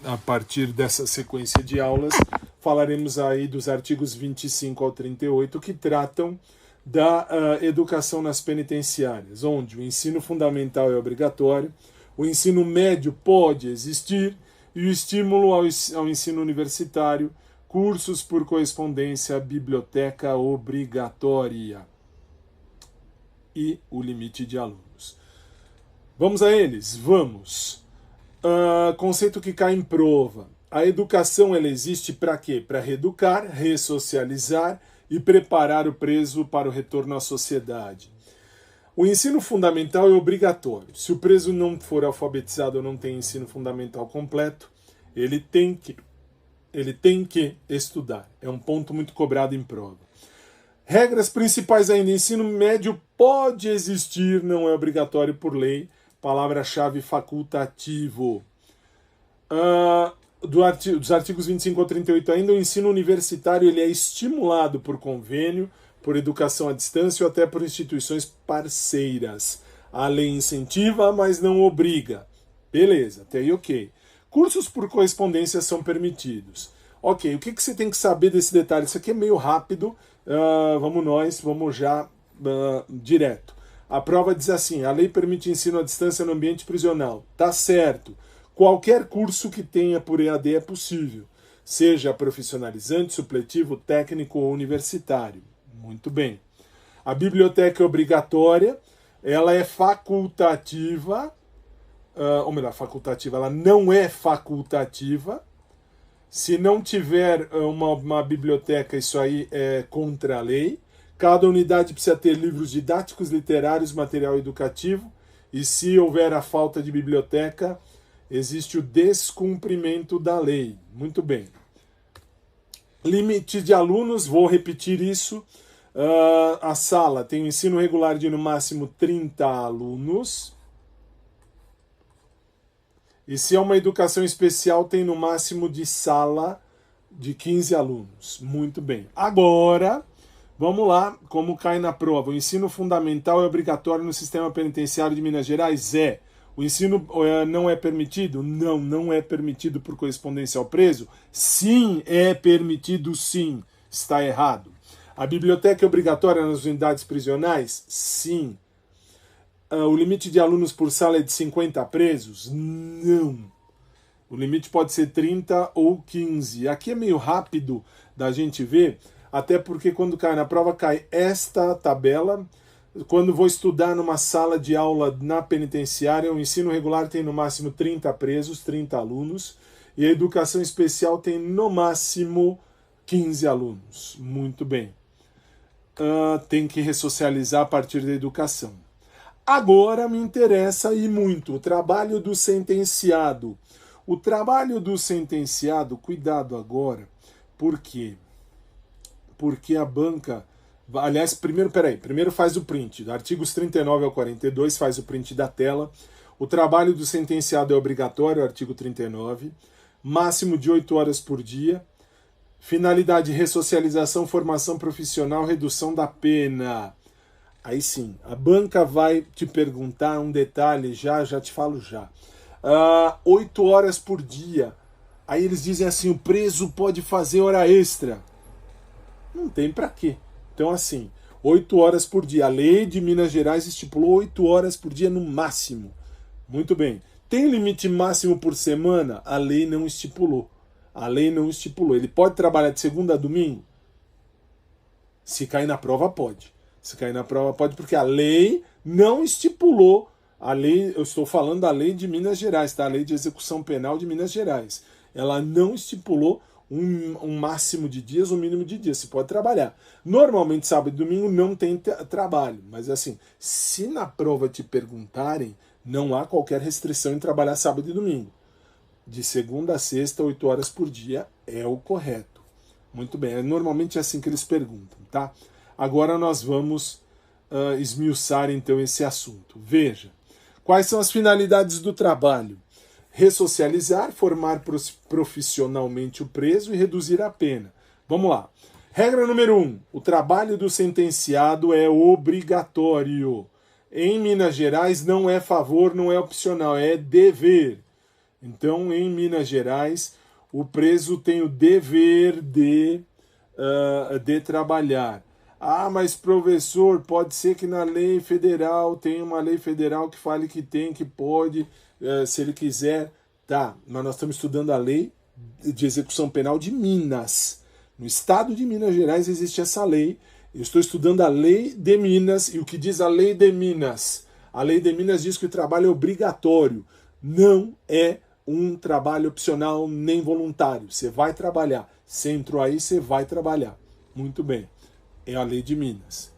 a partir dessa sequência de aulas, falaremos aí dos artigos 25 ao 38, que tratam da educação nas penitenciárias, onde o ensino fundamental é obrigatório, o ensino médio pode existir e o estímulo ao ensino universitário, cursos por correspondência, biblioteca obrigatória e o limite de alunos. Vamos a eles? Vamos! Conceito que cai em prova. A educação ela existe para quê? Para reeducar, ressocializar e preparar o preso para o retorno à sociedade. O ensino fundamental é obrigatório. Se o preso não for alfabetizado ou não tem ensino fundamental completo, ele tem que estudar. É um ponto muito cobrado em prova. Regras principais ainda. Ensino médio pode existir, não é obrigatório por lei. Palavra-chave facultativo. Dos artigos 25 ao 38 ainda, o ensino universitário ele é estimulado por convênio, por educação à distância ou até por instituições parceiras. A lei incentiva, mas não obriga. Beleza, até aí ok. Cursos por correspondência são permitidos. Ok, o que você tem que saber desse detalhe? Isso aqui é meio rápido, vamos já direto. A prova diz assim, a lei permite ensino à distância no ambiente prisional. Tá certo. Qualquer curso que tenha por EAD é possível, seja profissionalizante, supletivo, técnico ou universitário. Muito bem. A biblioteca é obrigatória, ela é facultativa, ou melhor, facultativa, ela não é facultativa. Se não tiver uma biblioteca, isso aí é contra a lei. Cada unidade precisa ter livros didáticos, literários, material educativo. E se houver a falta de biblioteca, existe o descumprimento da lei. Muito bem. Limite de alunos, vou repetir isso. A sala tem um ensino regular de no máximo 30 alunos. E se é uma educação especial, tem no máximo de sala de 15 alunos. Muito bem. Agora, vamos lá, como cai na prova. O ensino fundamental é obrigatório no sistema penitenciário de Minas Gerais? É. O ensino não é permitido? Não, não é permitido por correspondência ao preso? Sim, é permitido sim. Está errado. A biblioteca é obrigatória nas unidades prisionais? Sim. O limite de alunos por sala é de 50 presos? Não. O limite pode ser 30 ou 15. Aqui é meio rápido da gente ver, até porque quando cai na prova, cai esta tabela. Quando vou estudar numa sala de aula na penitenciária, o ensino regular tem no máximo 30 presos, 30 alunos, e a educação especial tem no máximo 15 alunos. Muito bem. Tem que ressocializar a partir da educação. Agora me interessa e muito o trabalho do sentenciado. O trabalho do sentenciado, cuidado agora, por quê? Porque a banca... Aliás, primeiro faz o print. Artigos 39 ao 42, faz o print da tela. O trabalho do sentenciado é obrigatório, artigo 39. Máximo de 8 horas por dia. Finalidade, ressocialização, formação profissional, redução da pena. Aí sim, a banca vai te perguntar um detalhe, já te falo já. 8 horas por dia. Aí eles dizem assim, o preso pode fazer hora extra. Não tem pra quê. Então assim, 8 horas por dia. A lei de Minas Gerais estipulou 8 horas por dia no máximo. Muito bem. Tem limite máximo por semana? A lei não estipulou. A lei não estipulou. Ele pode trabalhar de segunda a domingo? Se cair na prova, pode. Se cair na prova, pode, porque a lei não estipulou. A lei, eu estou falando da lei de Minas Gerais, tá? A lei de execução penal de Minas Gerais. Ela não estipulou um máximo de dias, um mínimo de dias. Você pode trabalhar. Normalmente, sábado e domingo não tem trabalho. Mas assim, se na prova te perguntarem, não há qualquer restrição em trabalhar sábado e domingo. De segunda a sexta, 8 horas por dia é o correto. Muito bem, normalmente é assim que eles perguntam, tá? Agora nós vamos esmiuçar então esse assunto. Veja, quais são as finalidades do trabalho? Ressocializar, formar profissionalmente o preso e reduzir a pena. Vamos lá. Regra número 1. O trabalho do sentenciado é obrigatório. Em Minas Gerais não é favor, não é opcional, é dever. Então, em Minas Gerais, o preso tem o dever de trabalhar. Ah, mas professor, pode ser que na lei federal tenha uma lei federal que fale que tem, que pode, se ele quiser. Tá, mas nós estamos estudando a lei de execução penal de Minas. No estado de Minas Gerais existe essa lei. Eu estou estudando a lei de Minas, e o que diz a lei de Minas? A lei de Minas diz que o trabalho é obrigatório, não é um trabalho opcional nem voluntário. Você vai trabalhar. Você entrou aí, você vai trabalhar. Muito bem. É a lei de Minas.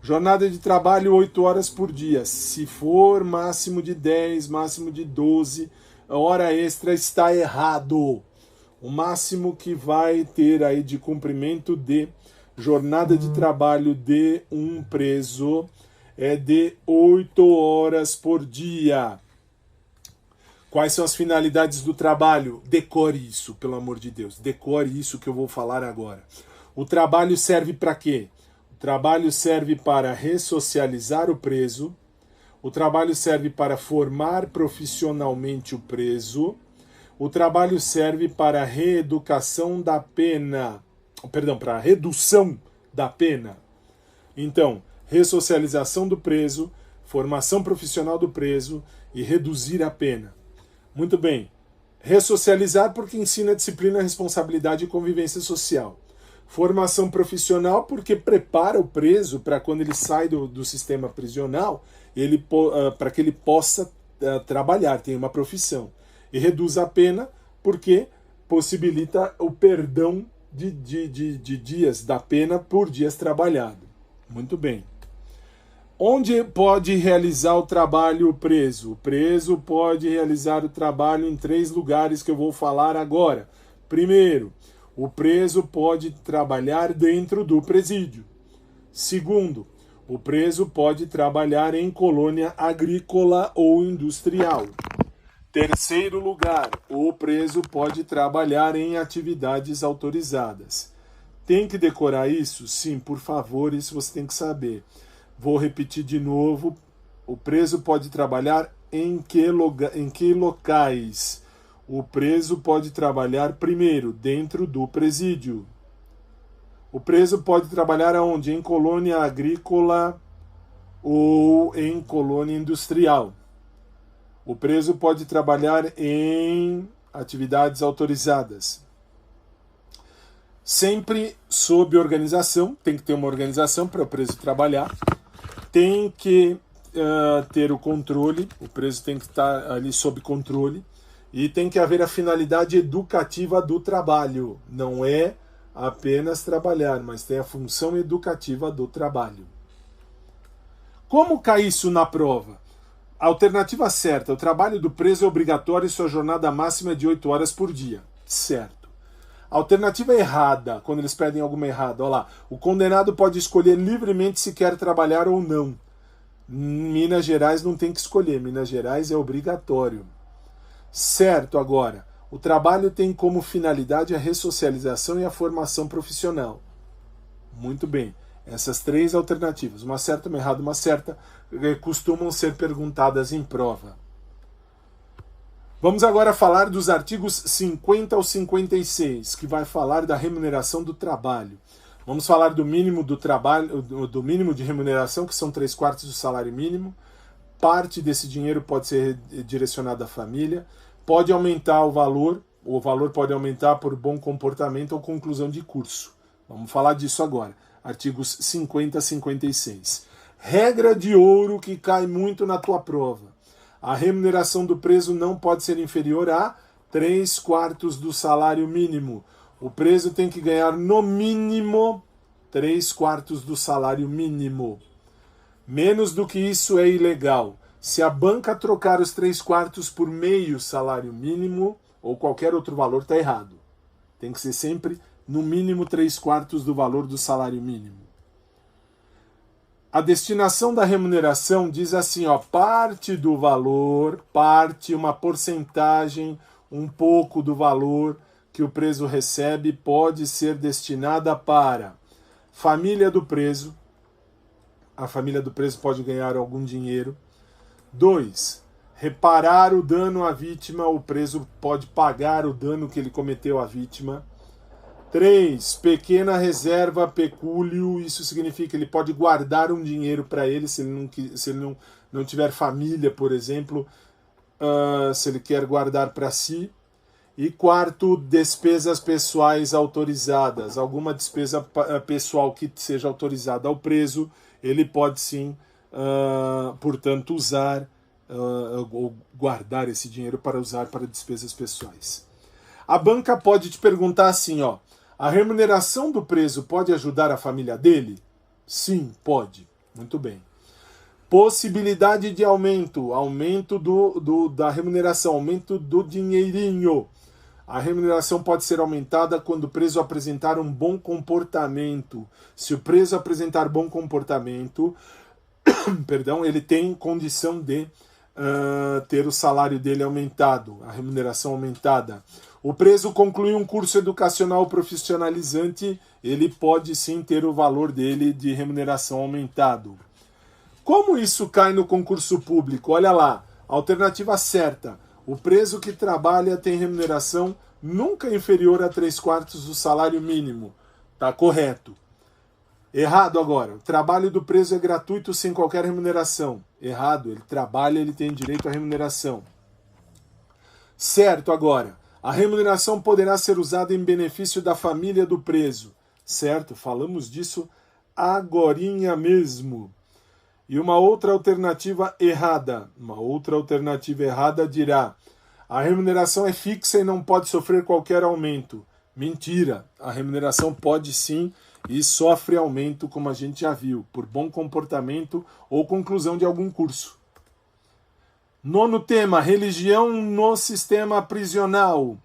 Jornada de trabalho 8 horas por dia. Se for máximo de 10, máximo de 12, a hora extra está errado. O máximo que vai ter aí de cumprimento de jornada de trabalho de um preso é de 8 horas por dia. Quais são as finalidades do trabalho? Decore isso, pelo amor de Deus. Decore isso que eu vou falar agora. O trabalho serve para quê? O trabalho serve para ressocializar o preso. O trabalho serve para formar profissionalmente o preso. O trabalho serve para a reeducação da pena. Perdão, para a redução da pena. Então, ressocialização do preso, formação profissional do preso e reduzir a pena. Muito bem. Ressocializar porque ensina disciplina, responsabilidade e convivência social. Formação profissional porque prepara o preso para quando ele sai do sistema prisional, para que ele possa trabalhar, tenha uma profissão. E reduz a pena porque possibilita o perdão de dias da pena por dias trabalhado. Muito bem. Onde pode realizar o trabalho o preso? O preso pode realizar o trabalho em 3 lugares que eu vou falar agora. Primeiro, o preso pode trabalhar dentro do presídio. Segundo, o preso pode trabalhar em colônia agrícola ou industrial. Terceiro lugar, o preso pode trabalhar em atividades autorizadas. Tem que decorar isso? Sim, por favor, isso você tem que saber. Vou repetir de novo. O preso pode trabalhar em que locais? O preso pode trabalhar primeiro dentro do presídio. O preso pode trabalhar aonde? Em colônia agrícola ou em colônia industrial. O preso pode trabalhar em atividades autorizadas. Sempre sob organização, tem que ter uma organização para o preso trabalhar. Tem que ter o controle, o preso tem que estar ali sob controle. E tem que haver a finalidade educativa do trabalho. Não é apenas trabalhar, mas tem a função educativa do trabalho. Como cai isso na prova? A alternativa certa, o trabalho do preso é obrigatório e sua jornada máxima é de 8 horas por dia. Certo. A alternativa errada, quando eles pedem alguma errada, olha lá, o condenado pode escolher livremente se quer trabalhar ou não. Minas Gerais não tem que escolher, Minas Gerais é obrigatório. Certo, agora, o trabalho tem como finalidade a ressocialização e a formação profissional. Muito bem, essas 3 alternativas, uma certa, uma errada, uma certa, costumam ser perguntadas em prova. Vamos agora falar dos artigos 50 ao 56, que vai falar da remuneração do trabalho. Vamos falar do mínimo do trabalho, do mínimo de remuneração, que são 3/4 do salário mínimo. Parte desse dinheiro pode ser direcionado à família. Pode aumentar o valor pode aumentar por bom comportamento ou conclusão de curso. Vamos falar disso agora. Artigos 50 a 56. Regra de ouro que cai muito na tua prova. A remuneração do preso não pode ser inferior a 3/4 do salário mínimo. O preso tem que ganhar no mínimo 3/4 do salário mínimo. Menos do que isso é ilegal. Se a banca trocar os 3/4 por meio salário mínimo ou qualquer outro valor, está errado. Tem que ser sempre no mínimo 3/4 do valor do salário mínimo. A destinação da remuneração diz assim, ó, parte do valor, uma porcentagem, um pouco do valor que o preso recebe pode ser destinada para família do preso. A família do preso pode ganhar algum dinheiro. 2. reparar o dano à vítima, o preso pode pagar o dano que ele cometeu à vítima. 3. Pequena reserva pecúlio, isso significa que ele pode guardar um dinheiro para ele, se ele não tiver família, por exemplo, se ele quer guardar para si. E 4, despesas pessoais autorizadas. Alguma despesa pessoal que seja autorizada ao preso, ele pode sim, portanto, usar ou guardar esse dinheiro para usar para despesas pessoais. A banca pode te perguntar assim, ó, a remuneração do preso pode ajudar a família dele? Sim, pode. Muito bem. Possibilidade de aumento da remuneração, aumento do dinheirinho. A remuneração pode ser aumentada quando o preso apresentar um bom comportamento. Se o preso apresentar bom comportamento, perdão, ele tem condição de ter o salário dele aumentado, a remuneração aumentada. O preso conclui um curso educacional profissionalizante, ele pode sim ter o valor dele de remuneração aumentado. Como isso cai no concurso público? Olha lá, alternativa certa. O preso que trabalha tem remuneração nunca inferior a 3/4 do salário mínimo. Tá correto. Errado agora. O trabalho do preso é gratuito sem qualquer remuneração. Errado. Ele trabalha, ele tem direito à remuneração. Certo agora. A remuneração poderá ser usada em benefício da família do preso. Certo? Falamos disso agorinha mesmo. E uma outra alternativa errada. Uma outra alternativa errada dirá: a remuneração é fixa e não pode sofrer qualquer aumento. Mentira. A remuneração pode sim e sofre aumento, como a gente já viu, por bom comportamento ou conclusão de algum curso. 9º tema, religião no sistema prisional.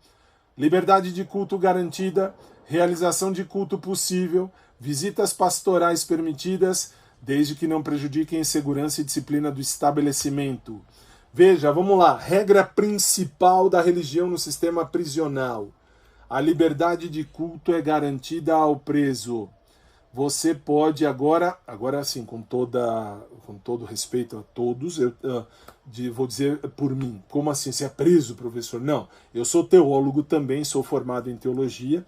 Liberdade de culto garantida, realização de culto possível, visitas pastorais permitidas, desde que não prejudiquem a segurança e disciplina do estabelecimento. Veja, vamos lá, regra principal da religião no sistema prisional. A liberdade de culto é garantida ao preso. Você pode agora sim, com todo respeito a todos, vou dizer por mim, como assim, você é preso, professor? Não, eu sou teólogo também, sou formado em teologia,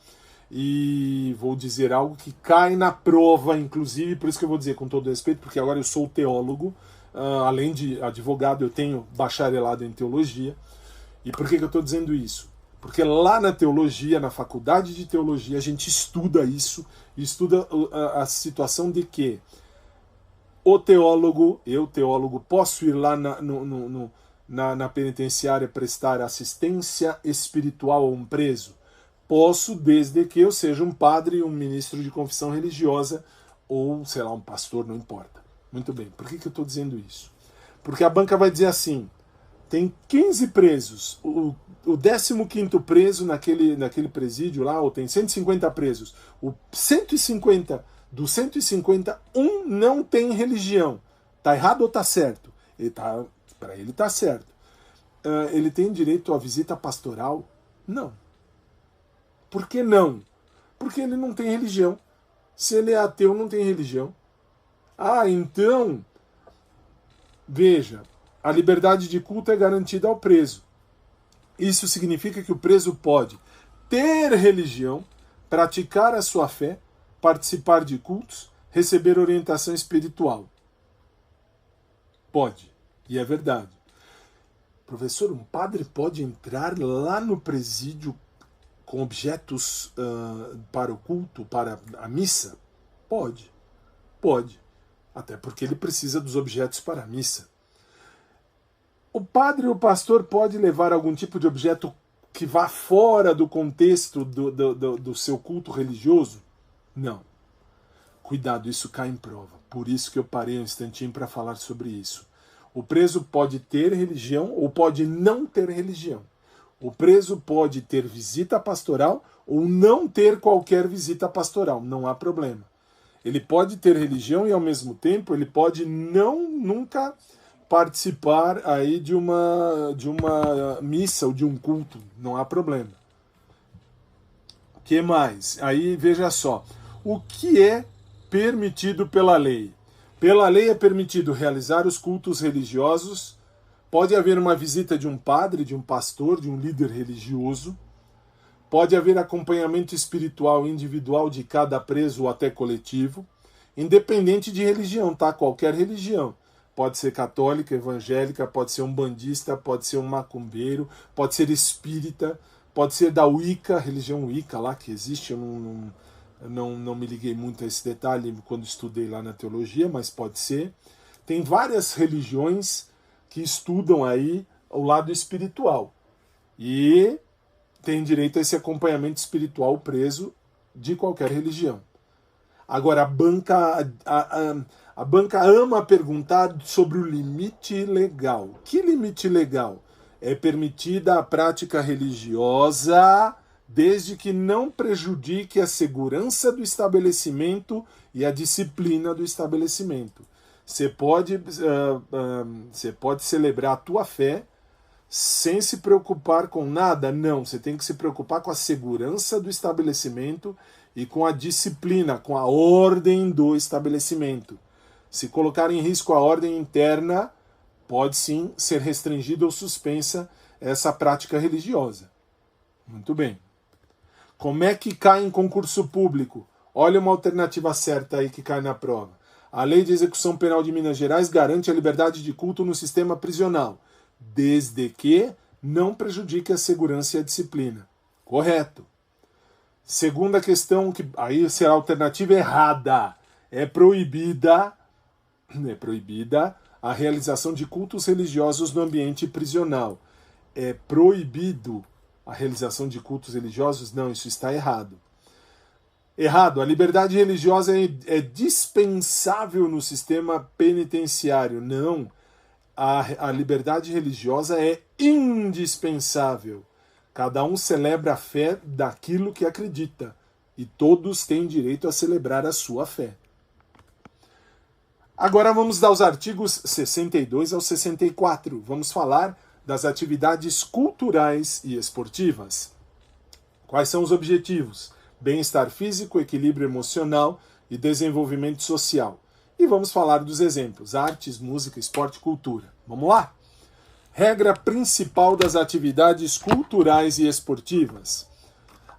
e vou dizer algo que cai na prova, inclusive, por isso que eu vou dizer com todo respeito, porque agora eu sou teólogo, além de advogado, eu tenho bacharelado em teologia. E por que eu estou dizendo isso? Porque lá na teologia, na faculdade de teologia, a gente estuda isso, estuda a situação de que o teólogo, eu teólogo, posso ir lá na penitenciária prestar assistência espiritual a um preso? Posso, desde que eu seja um padre, um ministro de confissão religiosa ou, sei lá, um pastor, não importa. Muito bem, por que eu estou dizendo isso? Porque a banca vai dizer assim, tem 15 presos, o 15º preso naquele presídio lá, ou tem 150 presos, dos 150, um não tem religião. Tá errado ou tá certo? Para ele tá certo. Ele tem direito à visita pastoral? Não. Por que não? Porque ele não tem religião. Se ele é ateu, não tem religião. Então, veja, a liberdade de culto é garantida ao preso. Isso significa que o preso pode ter religião, praticar a sua fé, participar de cultos, receber orientação espiritual. Pode, e é verdade. Professor, um padre pode entrar lá no presídio com objetos para o culto, para a missa? Pode. Até porque ele precisa dos objetos para a missa. O padre ou o pastor pode levar algum tipo de objeto que vá fora do contexto do seu culto religioso? Não. Cuidado, isso cai em prova. Por isso que eu parei um instantinho para falar sobre isso. O preso pode ter religião ou pode não ter religião. O preso pode ter visita pastoral ou não ter qualquer visita pastoral. Não há problema. Ele pode ter religião e, ao mesmo tempo, ele pode nunca participar aí de uma missa ou de um culto. Não há problema. O que mais? Aí, veja só. O que é permitido pela lei? Pela lei é permitido realizar os cultos religiosos, Pode haver uma visita de um padre, de um pastor, de um líder religioso. Pode haver acompanhamento espiritual individual de cada preso ou até coletivo, independente de religião, tá? Qualquer religião. Pode ser católica, evangélica, pode ser um bandista, pode ser um macumbeiro, pode ser espírita, pode ser da Wicca, religião Wicca lá que existe, eu não me liguei muito a esse detalhe quando estudei lá na teologia, mas pode ser. Tem várias religiões que estudam aí o lado espiritual. E tem direito a esse acompanhamento espiritual preso de qualquer religião. Agora, a banca ama perguntar sobre o limite legal. Que limite legal? É permitida a prática religiosa desde que não prejudique a segurança do estabelecimento e a disciplina do estabelecimento. Você pode celebrar a tua fé sem se preocupar com nada? Não, você tem que se preocupar com a segurança do estabelecimento e com a disciplina, com a ordem do estabelecimento. Se colocar em risco a ordem interna, pode sim ser restringida ou suspensa essa prática religiosa. Muito bem. Como é que cai em concurso público? Olha uma alternativa certa aí que cai na prova. A Lei de Execução Penal de Minas Gerais garante a liberdade de culto no sistema prisional, desde que não prejudique a segurança e a disciplina. Correto. Segunda questão, que aí será a alternativa errada. É proibida a realização de cultos religiosos no ambiente prisional. É proibido a realização de cultos religiosos? Não, isso está errado. Errado, a liberdade religiosa é dispensável no sistema penitenciário. Não, a liberdade religiosa é indispensável. Cada um celebra a fé daquilo que acredita. E todos têm direito a celebrar a sua fé. Agora vamos dar os artigos 62 ao 64. Vamos falar das atividades culturais e esportivas. Quais são os objetivos? Bem-estar físico, equilíbrio emocional e desenvolvimento social. E vamos falar dos exemplos: artes, música, esporte e cultura. Vamos lá? Regra principal das atividades culturais e esportivas.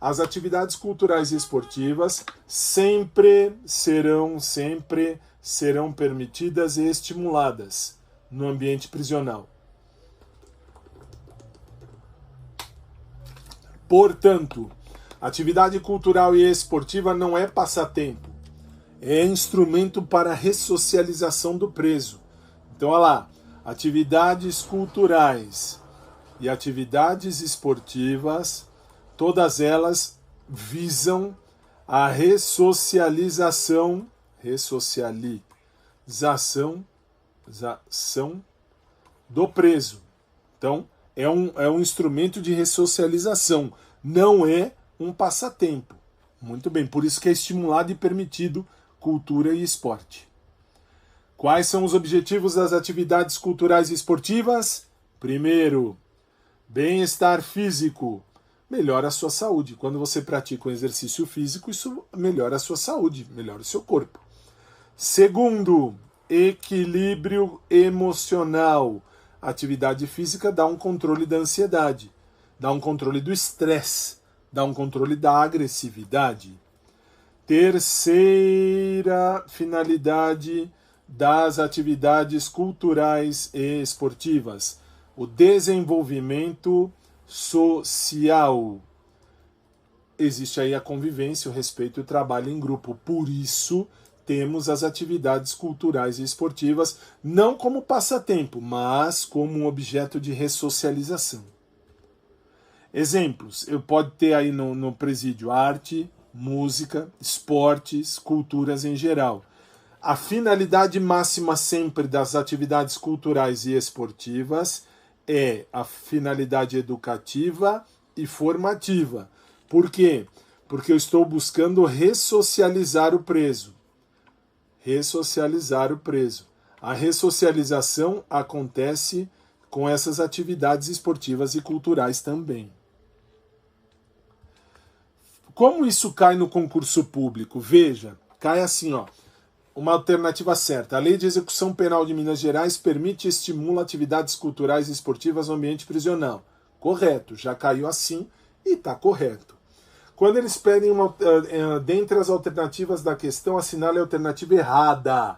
As atividades culturais e esportivas sempre serão permitidas e estimuladas no ambiente prisional. Portanto, atividade cultural e esportiva não é passatempo, é instrumento para a ressocialização do preso. Então, olha lá, atividades culturais e atividades esportivas, todas visam a ressocialização do preso. Então, é um instrumento de ressocialização, não é um passatempo. Muito bem, por isso que é estimulado e permitido cultura e esporte. Quais são os objetivos das atividades culturais e esportivas? Primeiro, bem-estar físico. Melhora a sua saúde. Quando você pratica um exercício físico, isso melhora a sua saúde, melhora o seu corpo. Segundo, equilíbrio emocional. A atividade física dá um controle da ansiedade, dá um controle do estresse, dá um controle da agressividade. Terceira finalidade das atividades culturais e esportivas: o desenvolvimento social. Existe aí a convivência, o respeito e o trabalho em grupo. Por isso, temos as atividades culturais e esportivas não como passatempo, mas como um objeto de ressocialização. Exemplos: eu pode ter aí no presídio arte, música, esportes, culturas em geral. A finalidade máxima sempre das atividades culturais e esportivas é a finalidade educativa e formativa. Por quê? Porque eu estou buscando ressocializar o preso. Ressocializar o preso. A ressocialização acontece com essas atividades esportivas e culturais também. Como isso cai no concurso público? Veja, cai assim, ó. uma alternativa certa. A Lei de Execução Penal de Minas Gerais permite e estimula atividades culturais e esportivas no ambiente prisional. Correto, já caiu assim e está correto. Quando eles pedem dentre as alternativas da questão, assinale a alternativa errada.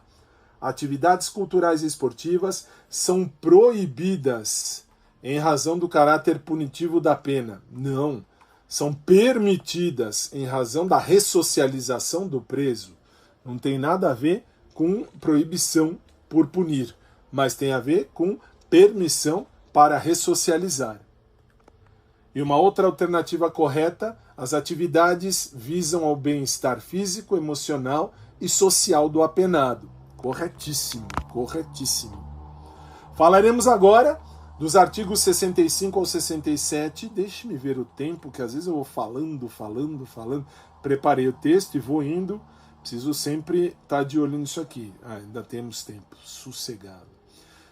Atividades culturais e esportivas são proibidas em razão do caráter punitivo da pena. Não, são permitidas em razão da ressocialização do preso. Não tem nada a ver com proibição por punir, mas tem a ver com permissão para ressocializar. E uma outra alternativa correta, as atividades visam ao bem-estar físico, emocional e social do apenado. Corretíssimo, corretíssimo. Falaremos agora dos artigos 65 ao 67. Deixe-me ver o tempo, que às vezes eu vou falando. Preparei o texto e vou indo. Preciso sempre estar de olho nisso aqui. Ainda temos tempo, sossegado.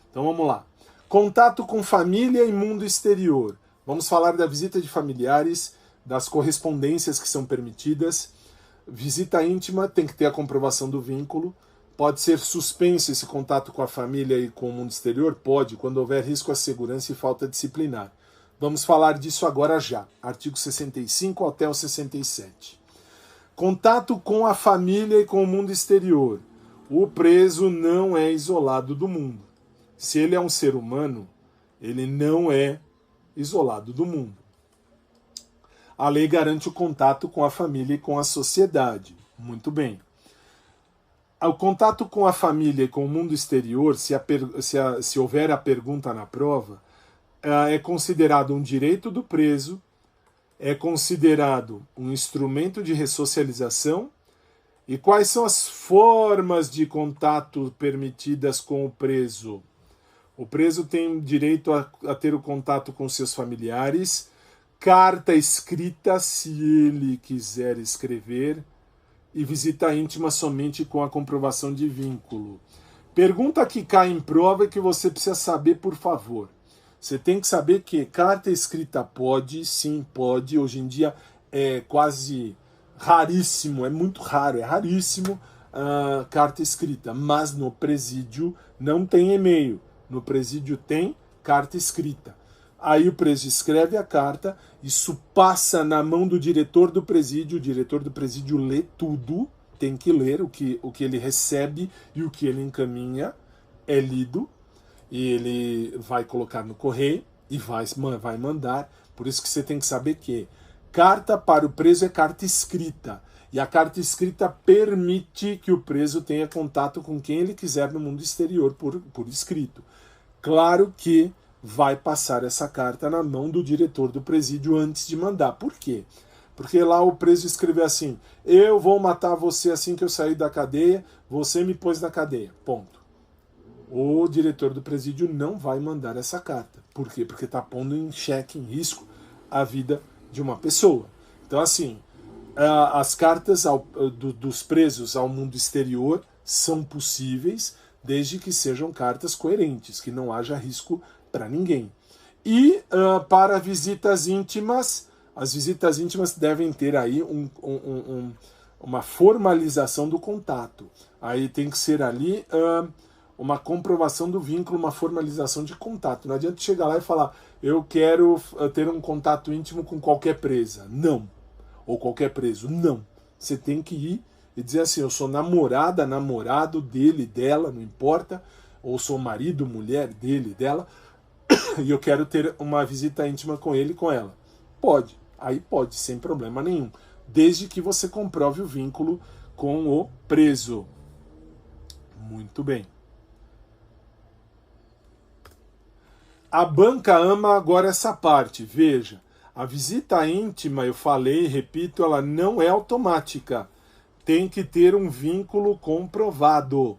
Então vamos lá. Contato com família e mundo exterior. Vamos falar da visita de familiares, das correspondências que são permitidas. Visita íntima tem que ter a comprovação do vínculo. Pode ser suspenso esse contato com a família e com o mundo exterior? Pode, quando houver risco à segurança e falta disciplinar. Vamos falar disso agora já. Artigo 65 até o 67. Contato com a família e com o mundo exterior. O preso não é isolado do mundo. Se ele é um ser humano, ele não é isolado do mundo. A lei garante o contato com a família e com a sociedade. Muito bem. O contato com a família e com o mundo exterior, se houver a pergunta na prova, é considerado um direito do preso, é considerado um instrumento de ressocialização. E quais são as formas de contato permitidas com o preso? O preso tem direito a ter o contato com seus familiares, carta escrita, se ele quiser escrever, e visita íntima somente com a comprovação de vínculo. Pergunta que cai em prova e que você precisa saber, por favor. Você tem que saber que carta escrita pode, sim, pode. Hoje em dia é quase raríssimo, é muito raro, é raríssimo carta escrita. Mas no presídio não tem e-mail. No presídio tem carta escrita. Aí o preso escreve a carta, isso passa na mão do diretor do presídio, o diretor do presídio lê tudo, tem que ler o que ele recebe e o que ele encaminha, é lido, e ele vai colocar no correio e vai mandar. Por isso que você tem que saber que carta para o preso é carta escrita, e a carta escrita permite que o preso tenha contato com quem ele quiser no mundo exterior por escrito. Claro que vai passar essa carta na mão do diretor do presídio antes de mandar. Por quê? Porque lá o preso escreveu assim: eu vou matar você assim que eu sair da cadeia, você me pôs na cadeia. Ponto. O diretor do presídio não vai mandar essa carta. Por quê? Porque está pondo em xeque, em risco, a vida de uma pessoa. Então, assim, as cartas dos presos ao mundo exterior são possíveis, desde que sejam cartas coerentes, que não haja risco para ninguém. E para visitas íntimas, as visitas íntimas devem ter aí uma formalização do contato. Aí tem que ser ali uma comprovação do vínculo, uma formalização de contato. Não adianta chegar lá e falar: eu quero ter um contato íntimo com qualquer presa. Não. Ou qualquer preso. Não. Você tem que ir e dizer assim: eu sou namorada, namorado dele, dela, não importa. Ou sou marido, mulher dele, dela. E eu quero ter uma visita íntima com ele e com ela. Pode, aí pode, sem problema nenhum, desde que você comprove o vínculo com o preso. Muito bem. A banca ama agora essa parte. Veja, a visita íntima, eu falei, repito, ela não é automática. Tem que ter um vínculo comprovado.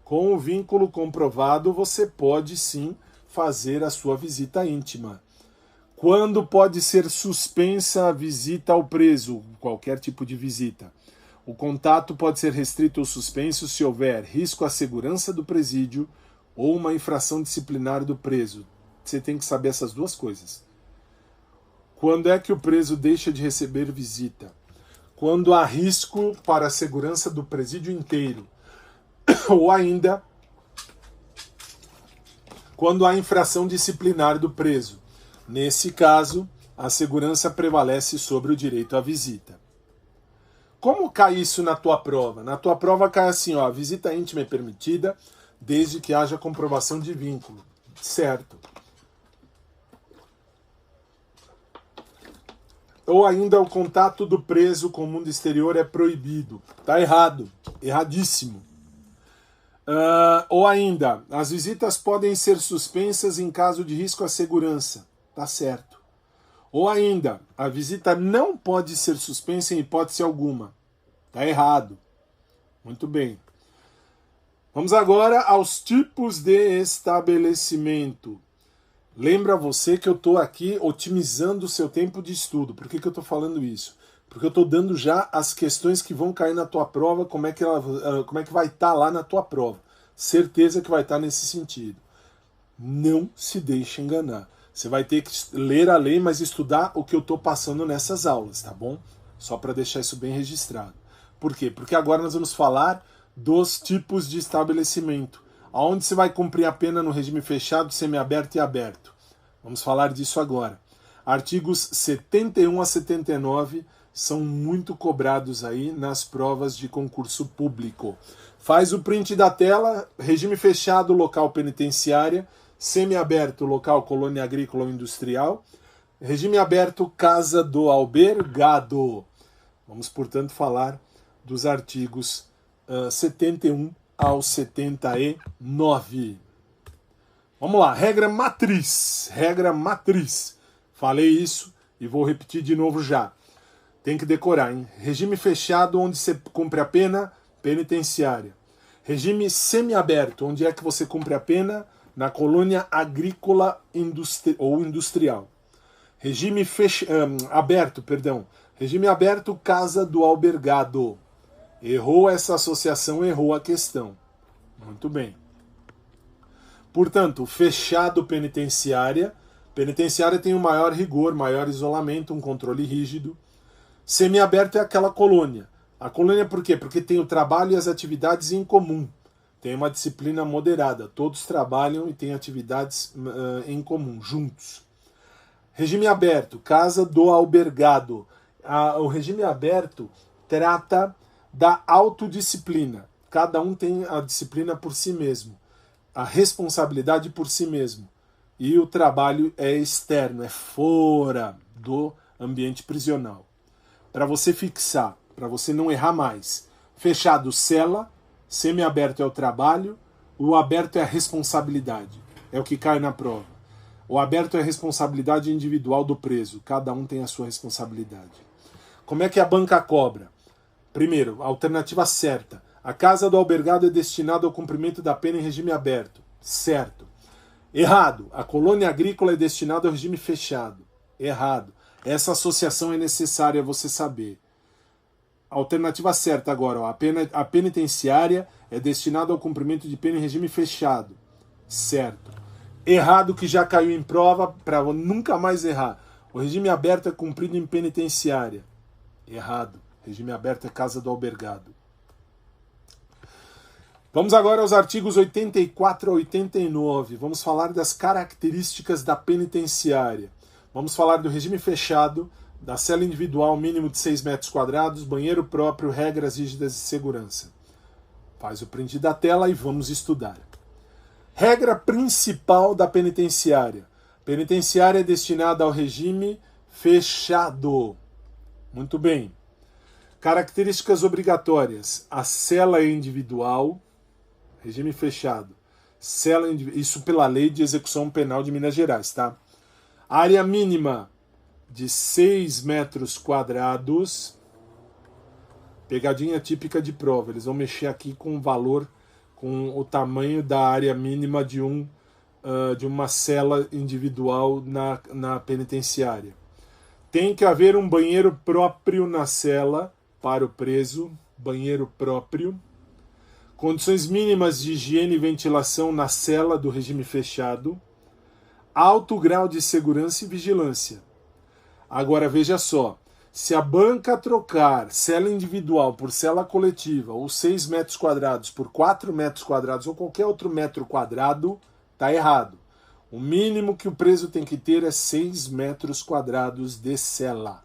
Com o vínculo comprovado, você pode sim fazer a sua visita íntima. Quando pode ser suspensa a visita ao preso? Qualquer tipo de visita. O contato pode ser restrito ou suspenso se houver risco à segurança do presídio ou uma infração disciplinar do preso. Você tem que saber essas duas coisas. Quando é que o preso deixa de receber visita? Quando há risco para a segurança do presídio inteiro. Ou ainda, quando há infração disciplinar do preso. Nesse caso, a segurança prevalece sobre o direito à visita. Como cai isso na tua prova? Na tua prova cai assim, ó, a visita íntima é permitida desde que haja comprovação de vínculo. Certo. Ou ainda o contato do preso com o mundo exterior é proibido. Tá errado. Erradíssimo. Ou ainda, as visitas podem ser suspensas em caso de risco à segurança. Tá certo. Ou ainda, a visita não pode ser suspensa em hipótese alguma. Tá errado. Muito bem. Vamos agora aos tipos de estabelecimento. Lembra você que eu estou aqui otimizando o seu tempo de estudo. Por que eu estou falando isso? Porque eu estou dando já as questões que vão cair na tua prova, como é que vai estar lá na tua prova. Certeza que vai estar nesse sentido. Não se deixe enganar. Você vai ter que ler a lei, mas estudar o que eu estou passando nessas aulas, tá bom? Só para deixar isso bem registrado. Por quê? Porque agora nós vamos falar dos tipos de estabelecimento. Aonde você vai cumprir a pena no regime fechado, semiaberto e aberto. Vamos falar disso agora. Artigos 71 a 79 são muito cobrados aí nas provas de concurso público. Faz o print da tela, regime fechado, local penitenciária, semiaberto, local colônia agrícola ou industrial, regime aberto, casa do albergado. Vamos, portanto, falar dos artigos 71 ao 79. Vamos lá, regra matriz. Regra matriz. Falei isso e vou repetir de novo já. Tem que decorar, hein? Regime fechado, onde você cumpre a pena, penitenciária. Regime semiaberto, onde é que você cumpre a pena? Na colônia agrícola ou industrial. Regime aberto, perdão. Regime aberto, casa do albergado. Errou essa associação, errou a questão. Muito bem. Portanto, fechado penitenciária. Penitenciária tem um maior rigor, maior isolamento, um controle rígido. Semiaberto é aquela colônia. A colônia por quê? Porque tem o trabalho e as atividades em comum. Tem uma disciplina moderada. Todos trabalham e têm atividades em comum, juntos. Regime aberto, casa do albergado. O regime aberto trata da autodisciplina. Cada um tem a disciplina por si mesmo, a responsabilidade por si mesmo. E o trabalho é externo, é fora do ambiente prisional. Para você fixar, para você não errar mais. Fechado, cela. Semiaberto é o trabalho. O aberto é a responsabilidade. É o que cai na prova. O aberto é a responsabilidade individual do preso. Cada um tem a sua responsabilidade. Como é que a banca cobra? Primeiro, a alternativa certa. A casa do albergado é destinada ao cumprimento da pena em regime aberto. Certo. Errado. A colônia agrícola é destinada ao regime fechado. Errado. Essa associação é necessária você saber. A alternativa certa agora, ó, a penitenciária é destinada ao cumprimento de pena em regime fechado. Certo. Errado, que já caiu em prova, para nunca mais errar. O regime aberto é cumprido em penitenciária. Errado. Regime aberto é casa do albergado. Vamos agora aos artigos 84 a 89. Vamos falar das características da penitenciária. Vamos falar do regime fechado, da cela individual mínimo de 6 metros quadrados, banheiro próprio, regras rígidas de segurança. Faz o print da tela e vamos estudar. Regra principal da penitenciária. Penitenciária é destinada ao regime fechado. Muito bem. Características obrigatórias. A cela é individual, regime fechado. Isso pela Lei de Execução Penal de Minas Gerais, tá? Área mínima de 6 metros quadrados. Pegadinha típica de prova. Eles vão mexer aqui com o valor, com o tamanho da área mínima de uma cela individual na penitenciária. Tem que haver um banheiro próprio na cela para o preso. Banheiro próprio. Condições mínimas de higiene e ventilação na cela do regime fechado. Alto grau de segurança e vigilância. Agora veja só, Se a banca trocar cela individual por cela coletiva, ou 6 metros quadrados por 4 metros quadrados, ou qualquer outro metro quadrado, está errado. O mínimo que o preso tem que ter é 6 metros quadrados de cela.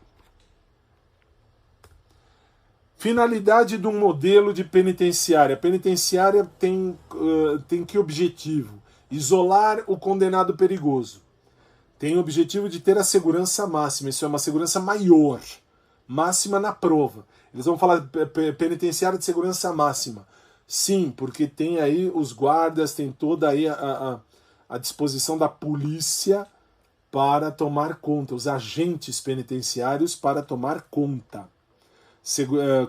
Finalidade de um modelo de penitenciária. A penitenciária tem que objetivo? Isolar o condenado perigoso. Tem o objetivo de ter a segurança máxima. Isso é uma segurança maior. Máxima na prova. Eles vão falar penitenciária de segurança máxima. Sim, porque tem aí os guardas, tem toda aí a disposição da polícia para tomar conta. Os agentes penitenciários para tomar conta.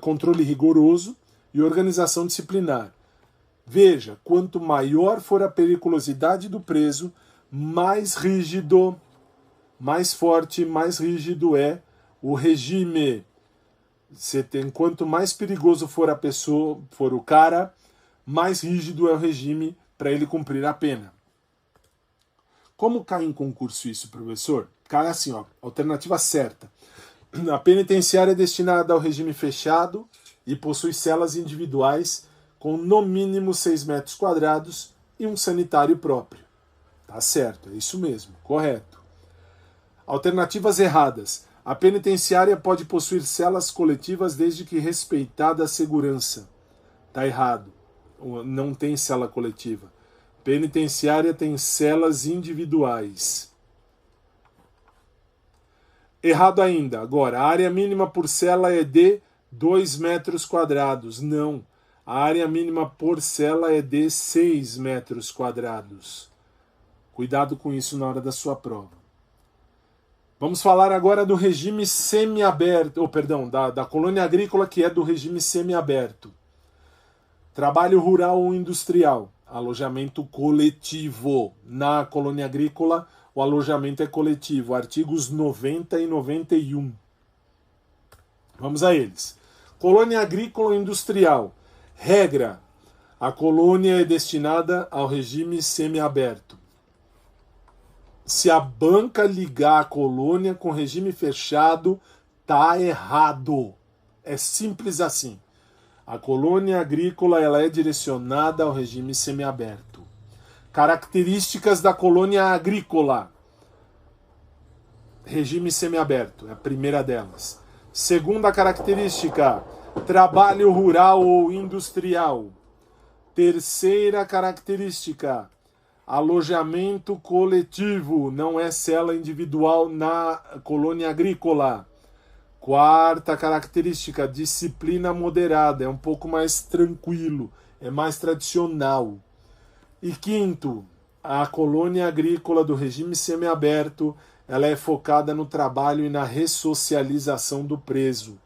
Controle rigoroso e organização disciplinar. Veja, quanto maior for a periculosidade do preso, mais rígido, mais forte, mais rígido é o regime. Quanto mais perigoso for a pessoa, for o cara, mais rígido é o regime para ele cumprir a pena. Como cai em concurso isso, professor? Cai assim, ó, alternativa certa. A penitenciária é destinada ao regime fechado e possui celas individuais com no mínimo 6 metros quadrados e um sanitário próprio. Tá certo, é isso mesmo, correto. Alternativas erradas. A penitenciária pode possuir celas coletivas desde que respeitada a segurança. Tá errado, não tem cela coletiva. Penitenciária tem celas individuais. Errado ainda. Agora, a área mínima por cela é de 2 metros quadrados. Não. A área mínima por cela é de 6 metros quadrados. Cuidado com isso na hora da sua prova. Vamos falar agora do regime semiaberto, da colônia agrícola, que é do regime semiaberto. Trabalho rural ou industrial. Alojamento coletivo. Na colônia agrícola, o alojamento é coletivo. Artigos 90 e 91. Vamos a eles. Colônia agrícola ou industrial. Regra. A colônia é destinada ao regime semiaberto. Se a banca ligar a colônia com regime fechado, tá errado. É simples assim. A colônia agrícola ela é direcionada ao regime semiaberto. Características da colônia agrícola. Regime semiaberto, é a primeira delas. Segunda característica, trabalho rural ou industrial. Terceira característica, alojamento coletivo, não é cela individual na colônia agrícola. Quarta característica, disciplina moderada, é um pouco mais tranquilo, é mais tradicional. E quinto, a colônia agrícola do regime semiaberto, ela é focada no trabalho e na ressocialização do preso.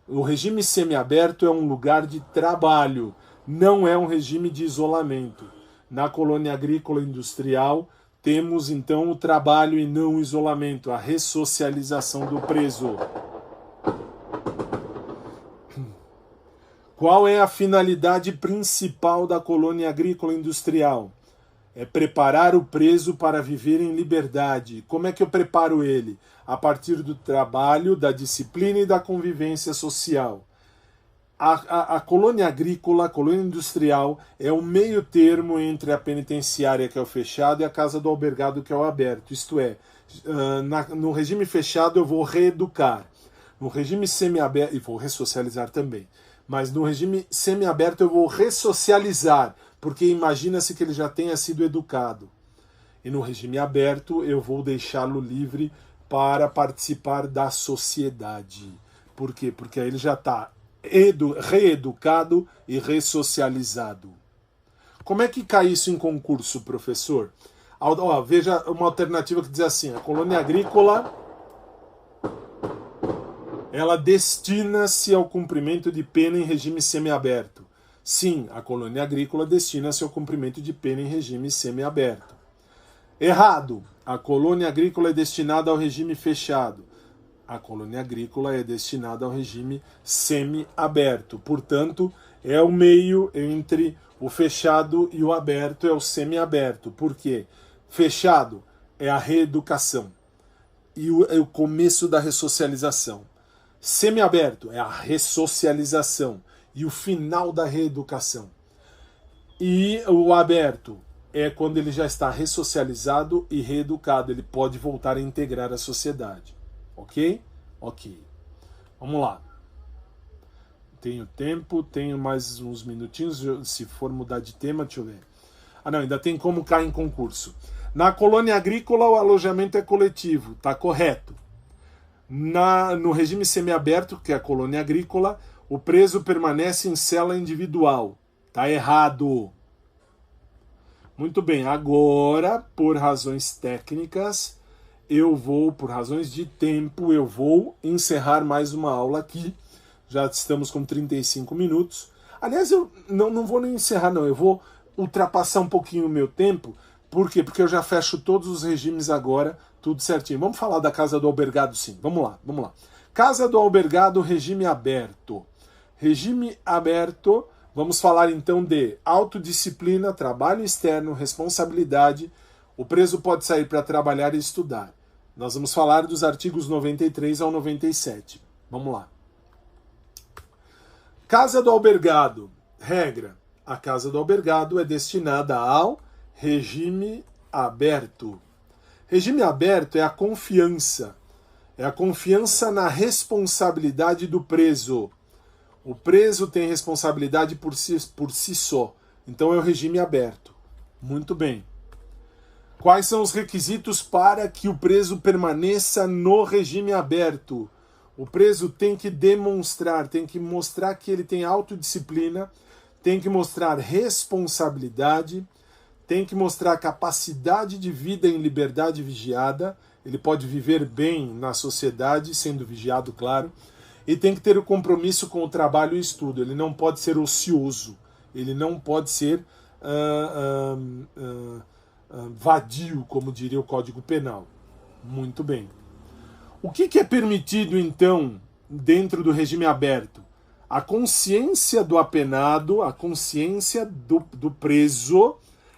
O regime semiaberto é um lugar de trabalho, não é um regime de isolamento. Na colônia agrícola industrial, temos então o trabalho e não o isolamento, a ressocialização do preso. Qual é a finalidade principal da colônia agrícola industrial? É preparar o preso para viver em liberdade. Como é que eu preparo ele? A partir do trabalho, da disciplina e da convivência social. A colônia agrícola, a colônia industrial, é o meio termo entre a penitenciária, que é o fechado, e a casa do albergado, que é o aberto. Isto é, no regime fechado eu vou reeducar. No regime semiaberto, e vou ressocializar também. Mas no regime semiaberto eu vou ressocializar, porque imagina-se que ele já tenha sido educado. E no regime aberto eu vou deixá-lo livre para participar da sociedade. Por quê? Porque aí ele já está reeducado e ressocializado. Como é que cai isso em concurso, professor? Veja uma alternativa que diz assim, a colônia agrícola ela destina-se ao cumprimento de pena em regime semiaberto. Sim, a colônia agrícola destina-se ao cumprimento de pena em regime semiaberto. Errado. A colônia agrícola é destinada ao regime fechado. A colônia agrícola é destinada ao regime semiaberto. Portanto, é o meio entre o fechado e o aberto, é o semiaberto. Por quê? Fechado é a reeducação e o começo da ressocialização. Semiaberto é a ressocialização e o final da reeducação. E o aberto é quando ele já está ressocializado e reeducado. Ele pode voltar a integrar a sociedade. Ok? Ok. Vamos lá. Tenho tempo, tenho mais uns minutinhos. Se for mudar de tema, deixa eu ver. Ah, não, ainda tem como cair em concurso. Na colônia agrícola, o alojamento é coletivo. Tá correto. No regime semiaberto, que é a colônia agrícola, o preso permanece em cela individual. Tá errado. Muito bem, agora, por razões técnicas, por razões de tempo, eu vou encerrar mais uma aula aqui. Já estamos com 35 minutos. Aliás, eu não vou nem encerrar, não. Eu vou ultrapassar um pouquinho o meu tempo. Por quê? Porque eu já fecho todos os regimes agora, tudo certinho. Vamos falar da Casa do Albergado, sim. Vamos lá. Casa do Albergado, regime aberto. Regime aberto, vamos falar então de autodisciplina, trabalho externo, responsabilidade. O preso pode sair para trabalhar e estudar. Nós vamos falar dos artigos 93 ao 97. Vamos lá. Casa do Albergado. Regra. A Casa do Albergado é destinada ao regime aberto. Regime aberto é a confiança. É a confiança na responsabilidade do preso. O preso tem responsabilidade por si só. Então é o regime aberto. Muito bem. Quais são os requisitos para que o preso permaneça no regime aberto? O preso tem que demonstrar, tem que mostrar que ele tem autodisciplina, tem que mostrar responsabilidade, tem que mostrar capacidade de vida em liberdade vigiada. Ele pode viver bem na sociedade, sendo vigiado, claro. E tem que ter o compromisso com o trabalho e estudo. Ele não pode ser ocioso. Ele não pode ser vadio, como diria o Código Penal. Muito bem. O que é permitido, então, dentro do regime aberto? A consciência do apenado, a consciência do preso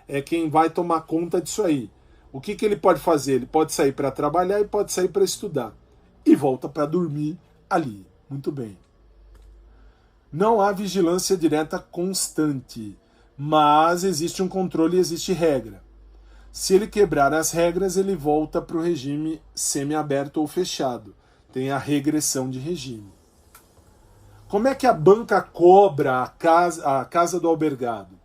é quem vai tomar conta disso aí. O que ele pode fazer? Ele pode sair para trabalhar e pode sair para estudar. E volta para dormir ali. Muito bem. Não há vigilância direta constante, mas existe um controle e existe regra. Se ele quebrar as regras, ele volta para o regime semiaberto ou fechado. Tem a regressão de regime. Como é que a banca cobra a casa do albergado?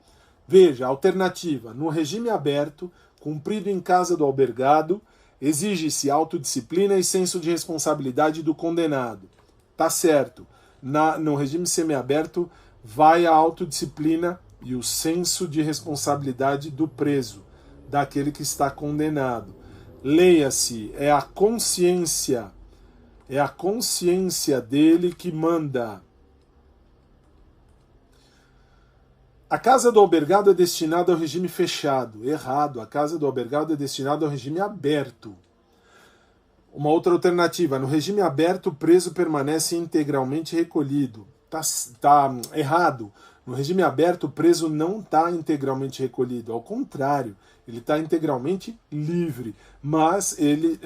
Veja, alternativa. No regime aberto, cumprido em casa do albergado, exige-se autodisciplina e senso de responsabilidade do condenado. Tá certo. No regime semiaberto, vai a autodisciplina e o senso de responsabilidade do preso, daquele que está condenado. Leia-se, é a consciência dele que manda. A casa do albergado é destinada ao regime fechado. Errado, a casa do albergado é destinada ao regime aberto. Uma outra alternativa, no regime aberto o preso permanece integralmente recolhido. Tá errado. No regime aberto o preso não está integralmente recolhido, ao contrário, ele está integralmente livre, mas ele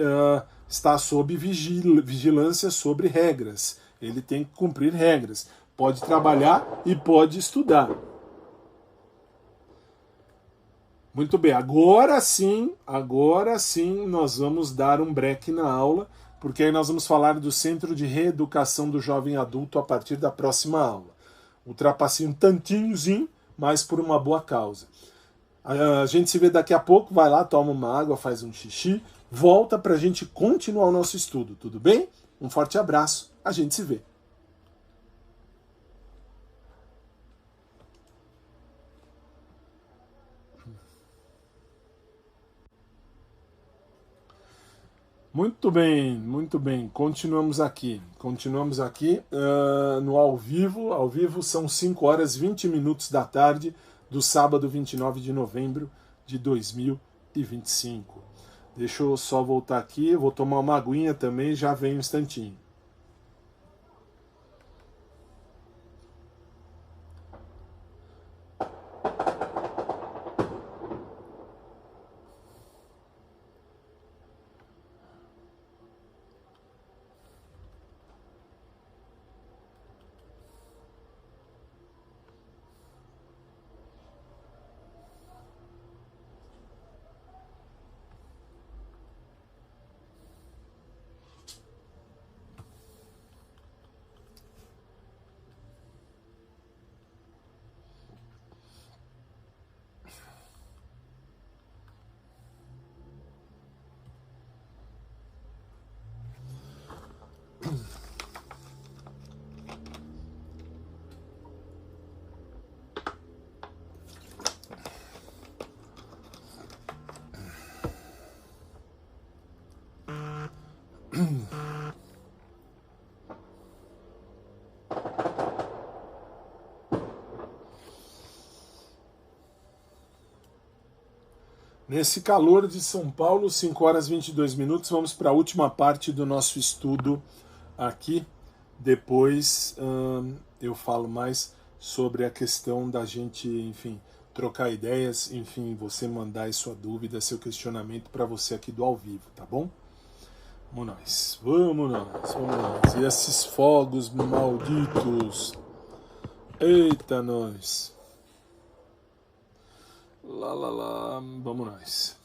está sob vigilância sobre regras. Ele tem que cumprir regras. Pode trabalhar e pode estudar. Muito bem, agora sim nós vamos dar um break na aula, porque aí nós vamos falar do Centro de Reeducação do Jovem Adulto a partir da próxima aula. Ultrapassei um tantinhozinho, mas por uma boa causa. A gente se vê daqui a pouco, vai lá, toma uma água, faz um xixi, volta pra gente continuar o nosso estudo, tudo bem? Um forte abraço, a gente se vê. Muito bem, continuamos aqui no ao vivo são 5 horas e 20 minutos da tarde do sábado 29 de novembro de 2025. Deixa eu só voltar aqui, vou tomar uma aguinha também, já vem um instantinho. Nesse calor de São Paulo, 5 horas e 22 minutos, vamos para a última parte do nosso estudo aqui. Depois eu falo mais sobre a questão da gente, enfim, trocar ideias, enfim, você mandar aí sua dúvida, seu questionamento para você aqui do ao vivo, tá bom? Vamos nós, vamos nós, vamos nós. E esses fogos malditos. Eita, nós. Lá, lá, lá, vamos nós.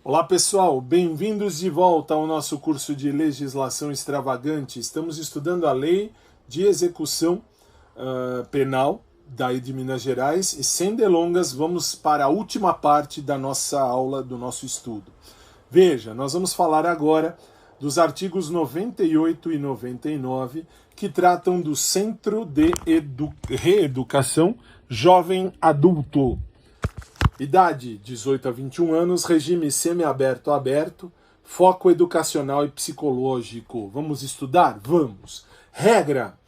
Olá pessoal, bem-vindos de volta ao nosso curso de legislação extravagante. Estamos estudando a lei de execução penal daí de Minas Gerais e sem delongas vamos para a última parte da nossa aula, do nosso estudo. Veja, nós vamos falar agora dos artigos 98 e 99 que tratam do Centro de Reeducação Jovem Adulto. Idade 18 a 21 anos, regime semiaberto a aberto, foco educacional e psicológico. Vamos estudar? Vamos. Regra: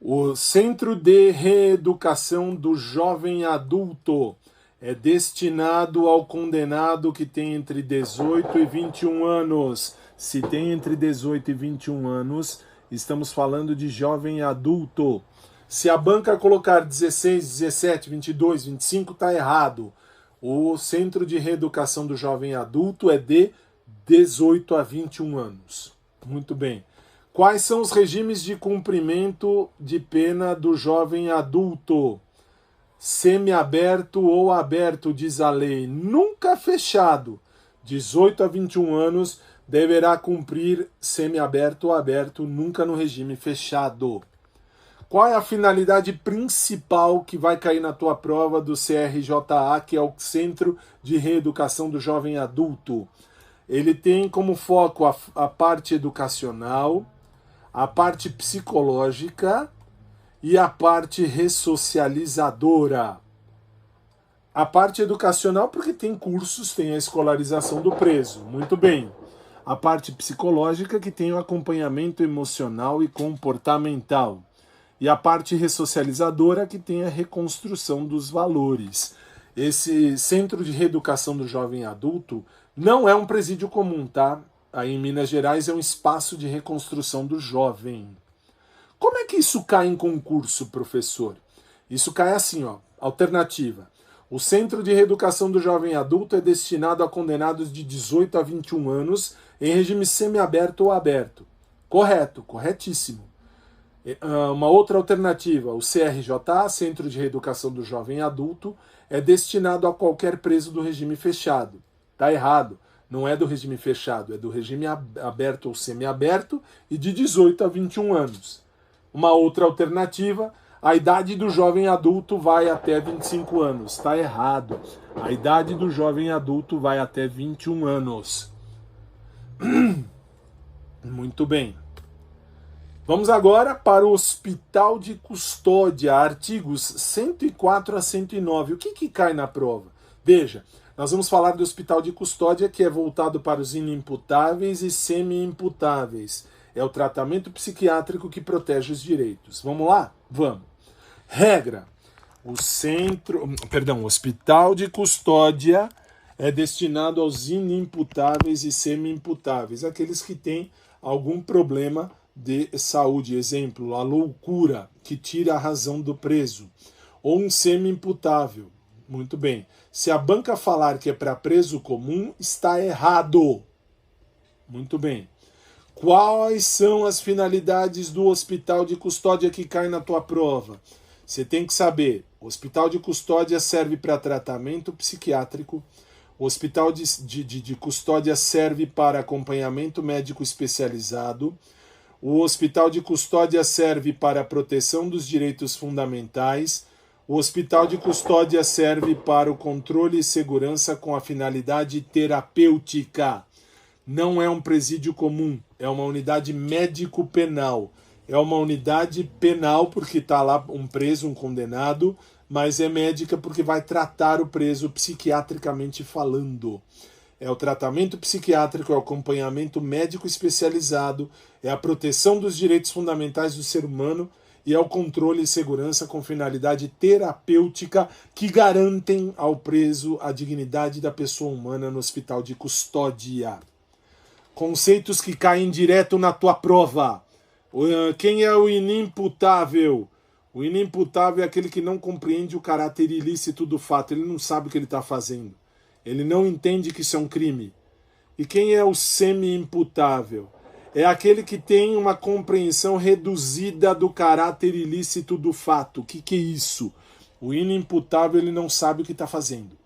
o Centro de Reeducação do Jovem Adulto é destinado ao condenado que tem entre 18 e 21 anos. Se tem entre 18 e 21 anos, estamos falando de jovem adulto. Se a banca colocar 16, 17, 22, 25, está errado. O Centro de Reeducação do Jovem Adulto é de 18 a 21 anos. Muito bem. Quais são os regimes de cumprimento de pena do jovem adulto? Semiaberto ou aberto, diz a lei, nunca fechado. 18 a 21 anos deverá cumprir semiaberto ou aberto, nunca no regime fechado. Qual é a finalidade principal que vai cair na tua prova do CRJA, que é o Centro de Reeducação do Jovem Adulto? Ele tem como foco a parte educacional, a parte psicológica e a parte ressocializadora. A parte educacional, porque tem cursos, tem a escolarização do preso. Muito bem. A parte psicológica, que tem o acompanhamento emocional e comportamental. E a parte ressocializadora, que tem a reconstrução dos valores. Esse Centro de Reeducação do Jovem Adulto não é um presídio comum, tá? Aí em Minas Gerais é um espaço de reconstrução do jovem. Como é que isso cai em concurso, professor? Isso cai assim, ó, alternativa. O Centro de Reeducação do Jovem Adulto é destinado a condenados de 18 a 21 anos em regime semiaberto ou aberto. Correto, corretíssimo. Uma outra alternativa, o CRJA, Centro de Reeducação do Jovem Adulto, é destinado a qualquer preso do regime fechado. Está errado, não é do regime fechado, é do regime aberto ou semiaberto e de 18 a 21 anos. Uma outra alternativa, a idade do jovem adulto vai até 25 anos. Está errado, a idade do jovem adulto vai até 21 anos. Muito bem. Vamos agora para o Hospital de Custódia, artigos 104 a 109. O que cai na prova? Veja, nós vamos falar do Hospital de Custódia, que é voltado para os inimputáveis e semi-imputáveis. É o tratamento psiquiátrico que protege os direitos. Vamos lá? Vamos. Regra: o Hospital de Custódia é destinado aos inimputáveis e semi-imputáveis, aqueles que têm algum problema de saúde, exemplo, a loucura que tira a razão do preso, ou um semi-imputável. Muito bem. Se a banca falar que é para preso comum, está errado. Muito bem. Quais são as finalidades do Hospital de Custódia que cai na tua prova? Você tem que saber. O Hospital de Custódia serve para tratamento psiquiátrico. O Hospital de Custódia serve para acompanhamento médico especializado. O Hospital de Custódia serve para a proteção dos direitos fundamentais. O Hospital de Custódia serve para o controle e segurança com a finalidade terapêutica. Não é um presídio comum, é uma unidade médico-penal. É uma unidade penal porque está lá um preso, um condenado, mas é médica porque vai tratar o preso psiquiatricamente falando. É o tratamento psiquiátrico, é o acompanhamento médico especializado, é a proteção dos direitos fundamentais do ser humano e ao controle e segurança com finalidade terapêutica que garantem ao preso a dignidade da pessoa humana no hospital de custódia. Conceitos que caem direto na tua prova. Quem é o inimputável? O inimputável é aquele que não compreende o caráter ilícito do fato. Ele não sabe o que ele está fazendo. Ele não entende que isso é um crime. E quem é o semi-imputável? É aquele que tem uma compreensão reduzida do caráter ilícito do fato. O que é isso? O inimputável, ele não sabe o que está fazendo.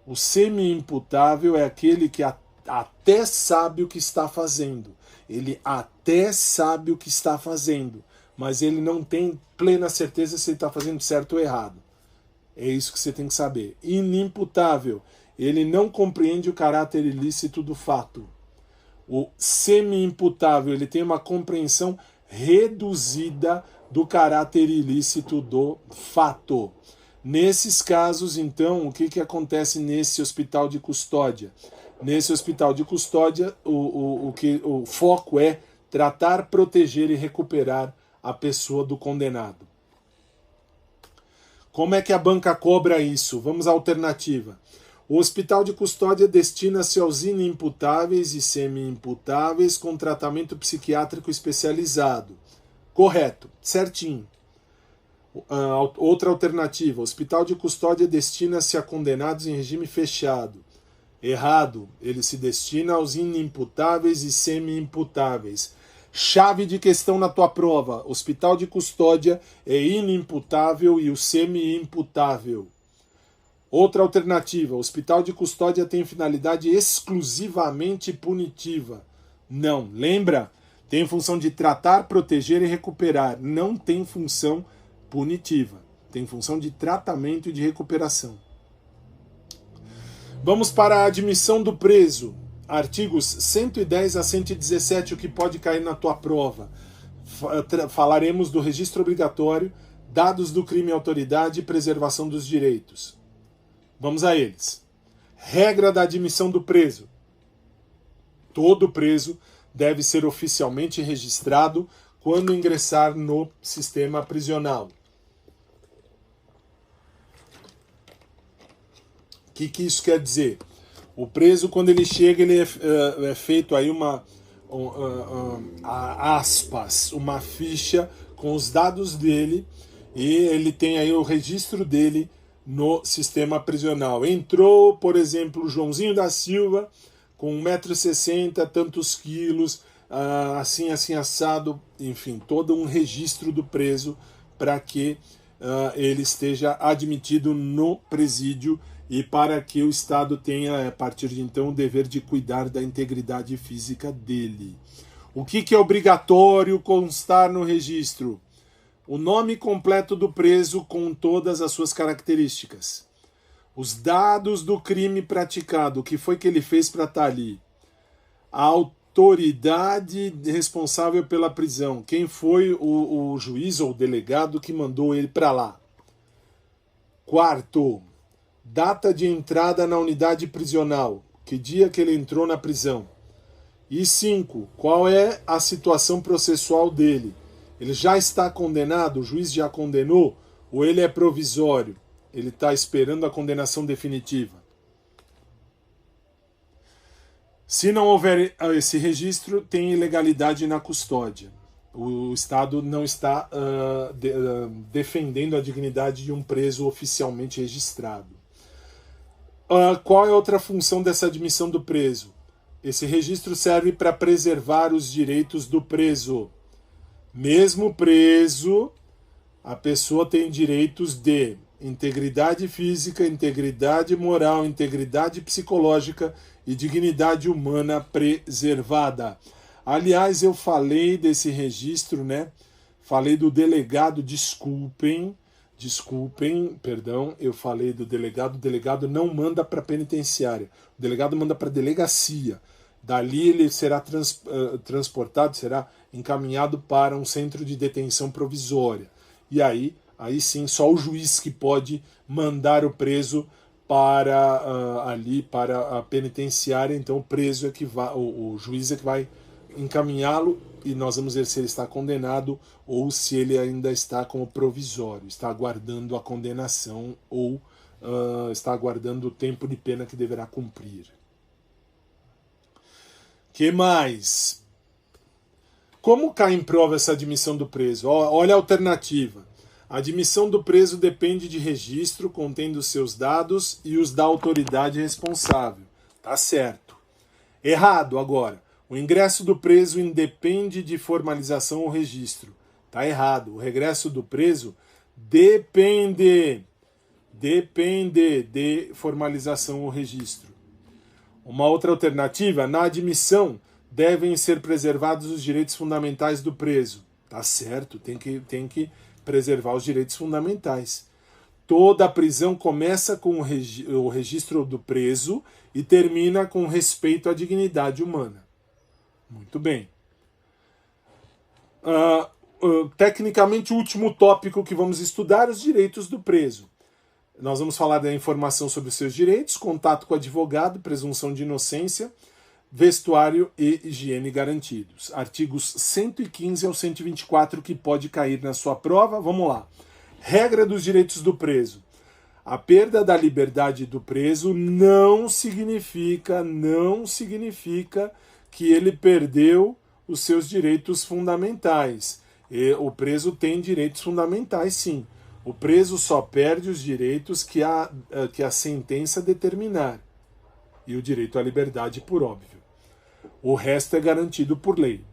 O semi-imputável é aquele que até sabe o que está fazendo. Ele até sabe o que está fazendo, mas ele não tem plena certeza se ele está fazendo certo ou errado. É isso que você tem que saber. Inimputável, ele não compreende o caráter ilícito do fato. O semi-imputável, ele tem uma compreensão reduzida do caráter ilícito do fato. Nesses casos, então, o que acontece nesse hospital de custódia? Nesse hospital de custódia, o foco é tratar, proteger e recuperar a pessoa do condenado. Como é que a banca cobra isso? Vamos à alternativa. O hospital de custódia destina-se aos inimputáveis e semi-imputáveis com tratamento psiquiátrico especializado. Correto, certinho. Outra alternativa. O hospital de custódia destina-se a condenados em regime fechado. Errado. Ele se destina aos inimputáveis e semi-imputáveis. Chave de questão na tua prova. Hospital de custódia é inimputável e o semi-imputável. Outra alternativa, o hospital de custódia tem finalidade exclusivamente punitiva. Não, lembra? Tem função de tratar, proteger e recuperar. Não tem função punitiva. Tem função de tratamento e de recuperação. Vamos para a admissão do preso. Artigos 110 a 117, o que pode cair na tua prova. Falaremos do registro obrigatório, dados do crime e autoridade e preservação dos direitos. Vamos a eles. Regra da admissão do preso. Todo preso deve ser oficialmente registrado quando ingressar no sistema prisional. O que isso quer dizer? O preso, quando ele chega, ele é feito aí uma ficha com os dados dele e ele tem aí o registro dele no sistema prisional. Entrou, por exemplo, o Joãozinho da Silva, com 1,60 m, tantos quilos, assim assado, enfim, todo um registro do preso para que ele esteja admitido no presídio e para que o Estado tenha, a partir de então, o dever de cuidar da integridade física dele. O que é obrigatório constar no registro? O nome completo do preso com todas as suas características. Os dados do crime praticado, o que foi que ele fez para estar ali. A autoridade responsável pela prisão, quem foi o juiz ou o delegado que mandou ele para lá. Quarto, data de entrada na unidade prisional, que dia que ele entrou na prisão. E 5, qual é a situação processual dele? Ele já está condenado, o juiz já condenou, ou ele é provisório? Ele está esperando a condenação definitiva. Se não houver esse registro, tem ilegalidade na custódia. O Estado não está defendendo a dignidade de um preso oficialmente registrado. Qual é a outra função dessa admissão do preso? Esse registro serve para preservar os direitos do preso. Mesmo preso, a pessoa tem direitos de integridade física, integridade moral, integridade psicológica e dignidade humana preservada. Aliás, eu falei desse registro, né? Falei do delegado, eu falei do delegado. O delegado não manda para a penitenciária, o delegado manda para a delegacia. Dali ele será transportado, será encaminhado para um centro de detenção provisória. E aí sim, só o juiz que pode mandar o preso para a penitenciária. Então o preso é que vai, o juiz é que vai encaminhá-lo e nós vamos ver se ele está condenado ou se ele ainda está como provisório, está aguardando a condenação ou está aguardando o tempo de pena que deverá cumprir. Que mais? Como cai em prova essa admissão do preso? Olha a alternativa. A admissão do preso depende de registro contendo seus dados e os da autoridade responsável. Tá certo. Errado agora. O ingresso do preso independe de formalização ou registro. Tá errado. O regresso do preso depende de formalização ou registro. Uma outra alternativa, na admissão devem ser preservados os direitos fundamentais do preso. Tá certo, tem que preservar os direitos fundamentais. Toda a prisão começa com o registro do preso e termina com respeito à dignidade humana. Muito bem. Tecnicamente, o último tópico que vamos estudar, os direitos do preso. Nós vamos falar da informação sobre os seus direitos, contato com o advogado, presunção de inocência, vestuário e higiene garantidos. Artigos 115 ao 124 que pode cair na sua prova. Vamos lá. Regra dos direitos do preso. A perda da liberdade do preso não significa que ele perdeu os seus direitos fundamentais. O preso tem direitos fundamentais, sim. O preso só perde os direitos que a sentença determinar. E o direito à liberdade, por óbvio. O resto é garantido por lei.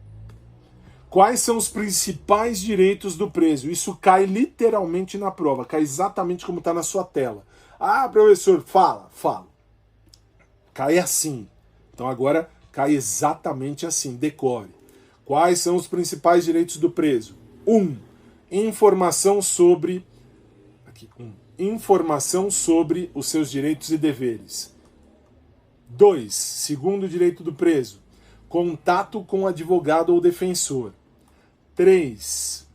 Quais são os principais direitos do preso? Isso cai literalmente na prova, cai exatamente como está na sua tela. Ah, professor, fala. Cai assim. Então agora cai exatamente assim, decore. Quais são os principais direitos do preso? 1. Informação sobre os seus direitos e deveres. 2. Segundo direito do preso, contato com advogado ou defensor. 3.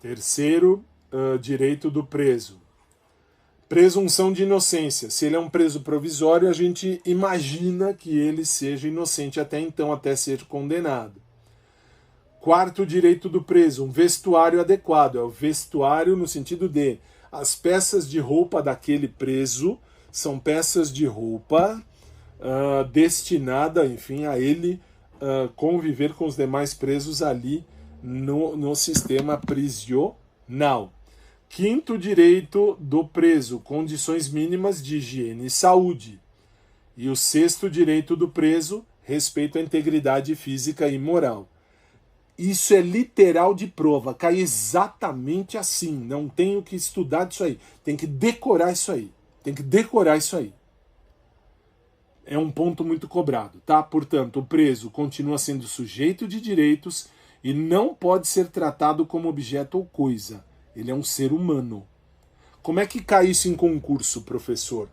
Terceiro direito do preso, presunção de inocência. Se ele é um preso provisório, a gente imagina que ele seja inocente até então, até ser condenado. 4º direito do preso, um vestuário adequado. É o vestuário no sentido de as peças de roupa daquele preso são peças de roupa destinada, enfim, a ele conviver com os demais presos ali no sistema prisional. 5º direito do preso, condições mínimas de higiene e saúde. E o 6º direito do preso, respeito à integridade física e moral. Isso é literal de prova, cai exatamente assim. Não tenho que estudar disso aí. Tem que decorar isso aí. É um ponto muito cobrado, tá? Portanto, o preso continua sendo sujeito de direitos e não pode ser tratado como objeto ou coisa. Ele é um ser humano. Como é que cai isso em concurso, professor?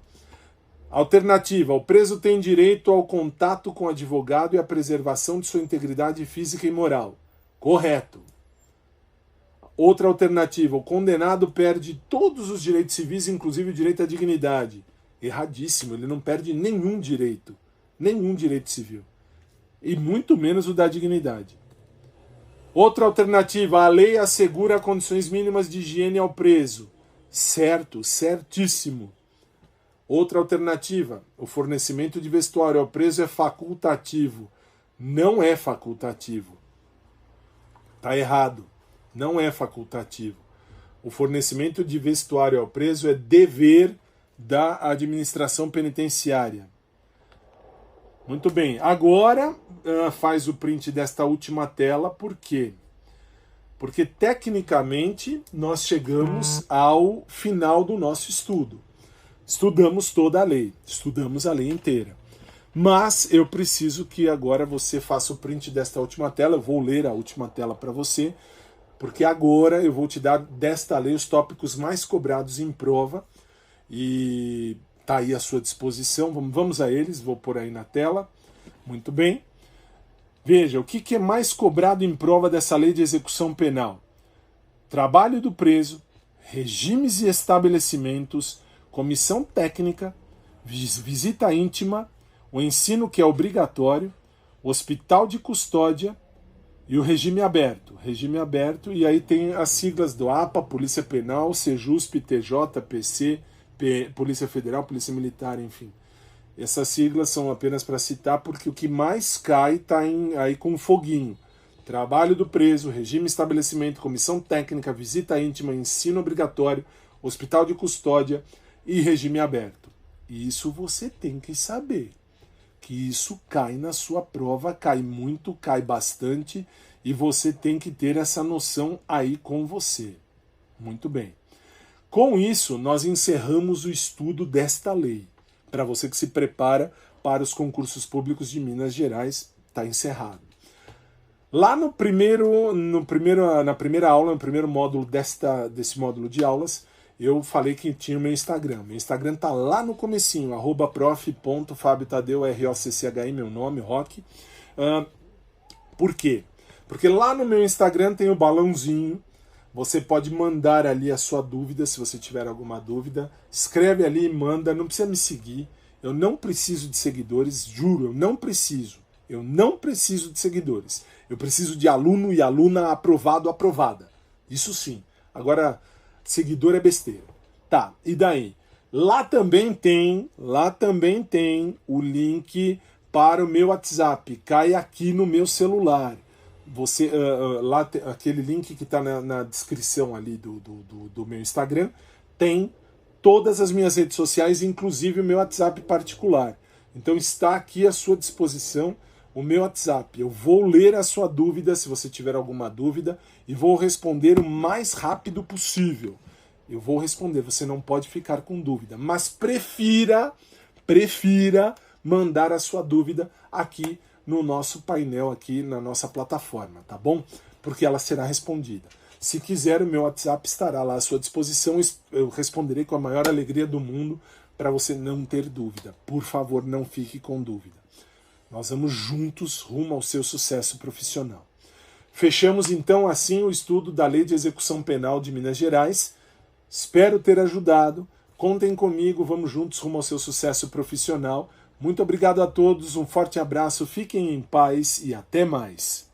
Alternativa: o preso tem direito ao contato com o advogado e à preservação de sua integridade física e moral. Correto. Outra alternativa: o condenado perde todos os direitos civis, inclusive o direito à dignidade. Erradíssimo, ele não perde nenhum direito civil. E muito menos o da dignidade. Outra alternativa: a lei assegura condições mínimas de higiene ao preso. Certo, certíssimo. Outra alternativa: o fornecimento de vestuário ao preso é facultativo. Não é facultativo. Está errado. Não é facultativo. O fornecimento de vestuário ao preso é dever da administração penitenciária. Muito bem. Agora faz o print desta última tela. Por quê? Porque tecnicamente nós chegamos ao final do nosso estudo. Estudamos toda a lei. Estudamos a lei inteira. Mas eu preciso que agora você faça o print desta última tela. Eu vou ler a última tela para você, porque agora eu vou te dar desta lei os tópicos mais cobrados em prova e está aí à sua disposição. Vamos a eles, vou pôr aí na tela. Muito bem. Veja, o que é mais cobrado em prova dessa lei de execução penal? Trabalho do preso, regimes e estabelecimentos, comissão técnica, visita íntima, o ensino que é obrigatório, Hospital de Custódia e o regime aberto. Regime aberto, e aí tem as siglas do APA, Polícia Penal, Sejusp, TJ, PC, Polícia Federal, Polícia Militar, enfim. Essas siglas são apenas para citar, porque o que mais cai está aí com foguinho. Trabalho do preso, regime estabelecimento, comissão técnica, visita íntima, ensino obrigatório, hospital de custódia e regime aberto. Isso você tem que saber. Que isso cai na sua prova, cai muito, cai bastante, e você tem que ter essa noção aí com você. Muito bem. Com isso, nós encerramos o estudo desta lei. Para você que se prepara para os concursos públicos de Minas Gerais, está encerrado. Lá na primeira aula, no primeiro módulo desse módulo de aulas, eu falei que tinha o meu Instagram. Meu Instagram está lá no comecinho, @prof.fabiotadeu, ROCCHI, meu nome, Rock. Por quê? Porque lá no meu Instagram tem o balãozinho. Você pode mandar ali a sua dúvida, se você tiver alguma dúvida. Escreve ali e manda, não precisa me seguir. Eu não preciso de seguidores, juro, eu não preciso. Eu não preciso de seguidores. Eu preciso de aluno e aluna aprovado, aprovada. Isso sim. Agora, seguidor é besteira. Tá, e daí? Lá também tem o link para o meu WhatsApp. Cai aqui no meu celular. Você, lá aquele link que está na descrição ali do meu Instagram, tem todas as minhas redes sociais, inclusive o meu WhatsApp particular. Então está aqui à sua disposição o meu WhatsApp. Eu vou ler a sua dúvida, se você tiver alguma dúvida, e vou responder o mais rápido possível. Eu vou responder, você não pode ficar com dúvida. Mas prefira mandar a sua dúvida aqui no nosso painel, aqui na nossa plataforma, tá bom? Porque ela será respondida. Se quiser, o meu WhatsApp estará lá à sua disposição. Eu responderei com a maior alegria do mundo para você não ter dúvida. Por favor, não fique com dúvida. Nós vamos juntos rumo ao seu sucesso profissional. Fechamos então assim o estudo da Lei de Execução Penal de Minas Gerais. Espero ter ajudado. Contem comigo, vamos juntos rumo ao seu sucesso profissional. Muito obrigado a todos, um forte abraço, fiquem em paz e até mais.